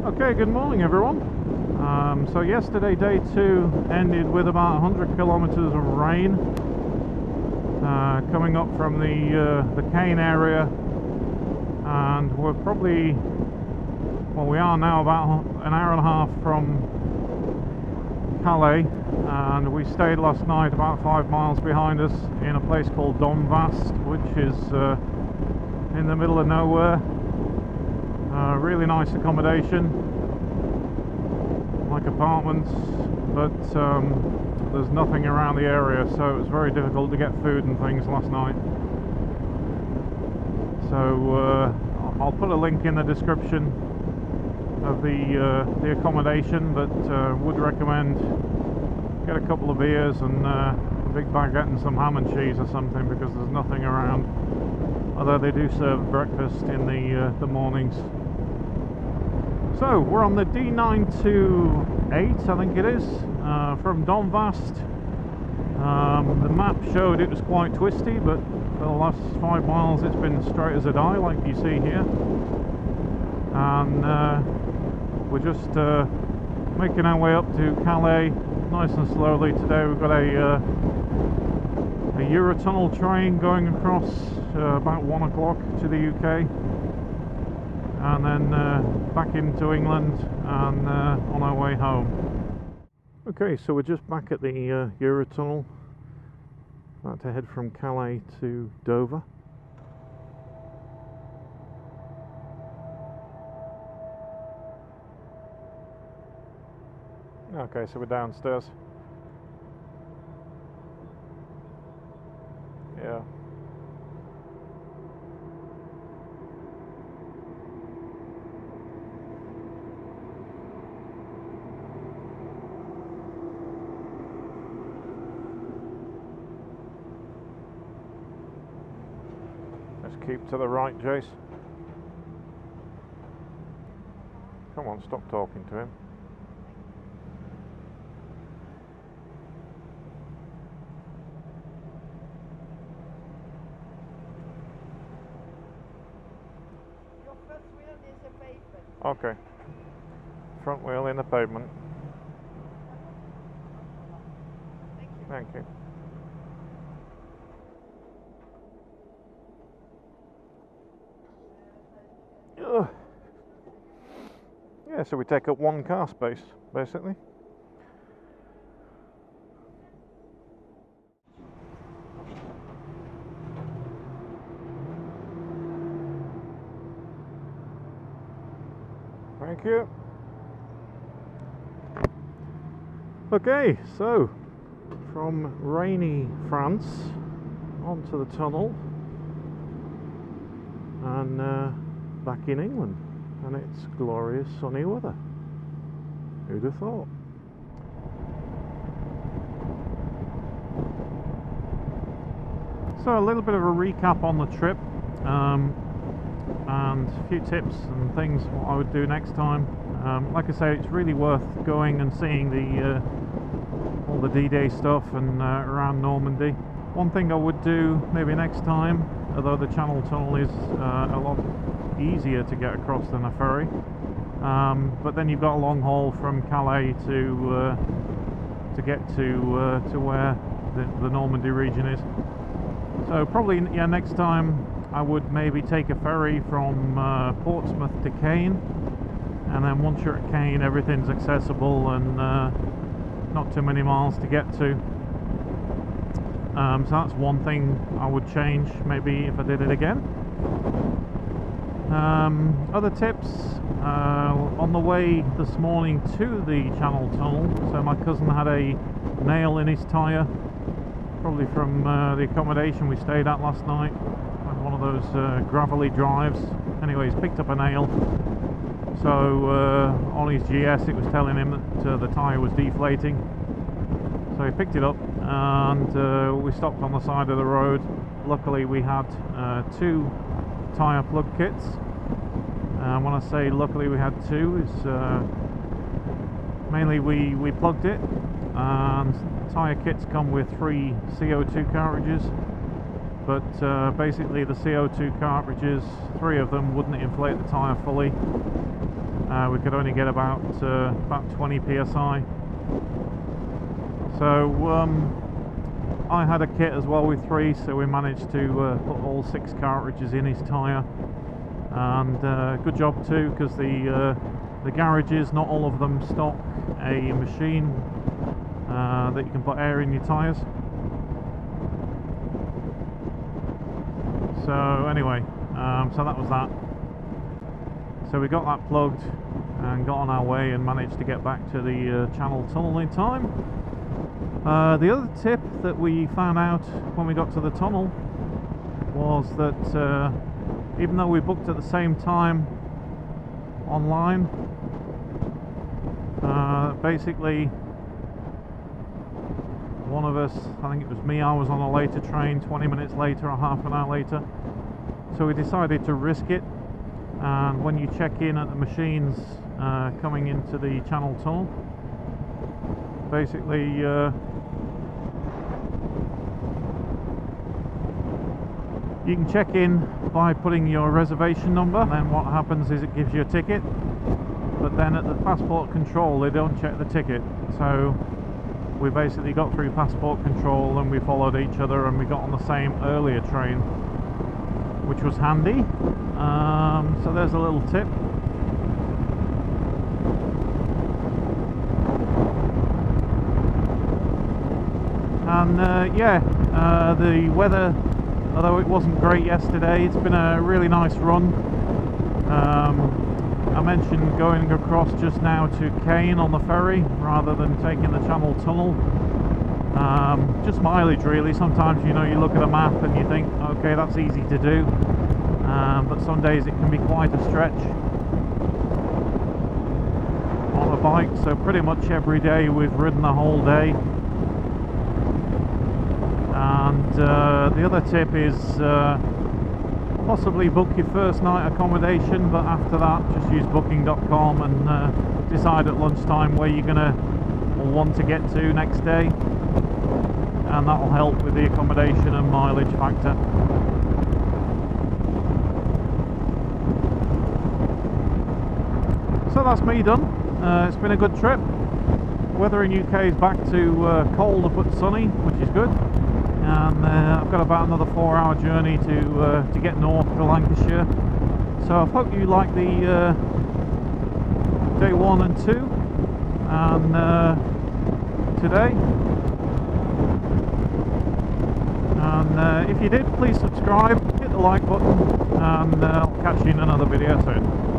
Okay, good morning everyone. So yesterday, day 2 ended with about 100 kilometers of rain coming up from the Caen area, and we're probably, well, we are now about an hour and a half from Calais, and we stayed last night about 5 miles behind us in a place called Domvast, which is in the middle of nowhere. Really nice accommodation, like apartments, but there's nothing around the area, so it was very difficult to get food and things last night. So I'll put a link in the description of the accommodation, but would recommend get a couple of beers and a big baguette and some ham and cheese or something, because there's nothing around, although they do serve breakfast in the mornings. So we're on the D928, I think it is, from Domvast. The map showed it was quite twisty, but for the last 5 miles it's been straight as a die, like you see here. And we're just making our way up to Calais nice and slowly. Today we've got a Eurotunnel train going across about 1 o'clock to the UK, and then back into England and on our way home. Okay, so we're just back at the Eurotunnel, about to head from Calais to Dover. Okay, so we're downstairs. Yeah. Let's keep to the right, Jace. Come on, stop talking to him. Okay. Front wheel in the pavement. Thank you. Ugh. Yeah, so we take up 1 car space, basically. Thank you. Okay, so from rainy France onto the tunnel and back in England, and it's glorious sunny weather. Who'd have thought? So a little bit of a recap on the trip, and a few tips and things what I would do next time. Like I say, it's really worth going and seeing all the D-Day stuff and around Normandy. One thing I would do maybe next time, although the Channel Tunnel is a lot easier to get across than a ferry, but then you've got a long haul from Calais to get to where the Normandy region is. So probably, yeah, next time I would maybe take a ferry from Portsmouth to Caen, and then once you're at Caen everything's accessible and not too many miles to get to. So that's one thing I would change maybe if I did it again. Other tips, on the way this morning to the Channel Tunnel, so my cousin had a nail in his tyre, probably from the accommodation we stayed at last night. One of those gravelly drives. Anyway, he's picked up a nail, so on his GS it was telling him that the tyre was deflating, so he picked it up and we stopped on the side of the road. Luckily we had 2 tyre plug kits, and when I say luckily we had 2, it's mainly we plugged it, and tyre kits come with 3 CO2 cartridges, but basically the CO2 cartridges, 3 of them wouldn't inflate the tyre fully, we could only get about 20 psi. So I had a kit as well with 3, so we managed to put all 6 cartridges in his tyre, and good job too, because the garages, not all of them stock a machine that you can put air in your tyres. So anyway, so that was that. So we got that plugged and got on our way and managed to get back to the Channel Tunnel in time. The other tip that we found out when we got to the tunnel was that even though we booked at the same time online, basically one of us, I think it was me, I was on a later train, 20 minutes later or half an hour later, so we decided to risk it. And when you check in at the machines coming into the Channel Tunnel, basically you can check in by putting your reservation number, and then what happens is it gives you a ticket, but then at the passport control they don't check the ticket. So we basically got through passport control and we followed each other, and we got on the same earlier train, which was handy. So there's a little tip. And the weather, although it wasn't great yesterday, it's been a really nice run. I mentioned going across just now to Caen on the ferry rather than taking the Channel Tunnel. Just mileage really. Sometimes, you know, you look at a map and you think, okay, that's easy to do, but some days it can be quite a stretch on a bike. So pretty much every day we've ridden the whole day. And the other tip is possibly book your first night accommodation, but after that just use booking.com and decide at lunchtime where you're gonna want to get to next day, and that will help with the accommodation and mileage factor. So that's me done. It's been a good trip. Weather in UK is back to cold but sunny, which is good. And I've got about another 4-hour journey to get north to Lancashire. So I hope you like the day 1 and 2 and today. And if you did, please subscribe, hit the like button, and I'll catch you in another video soon.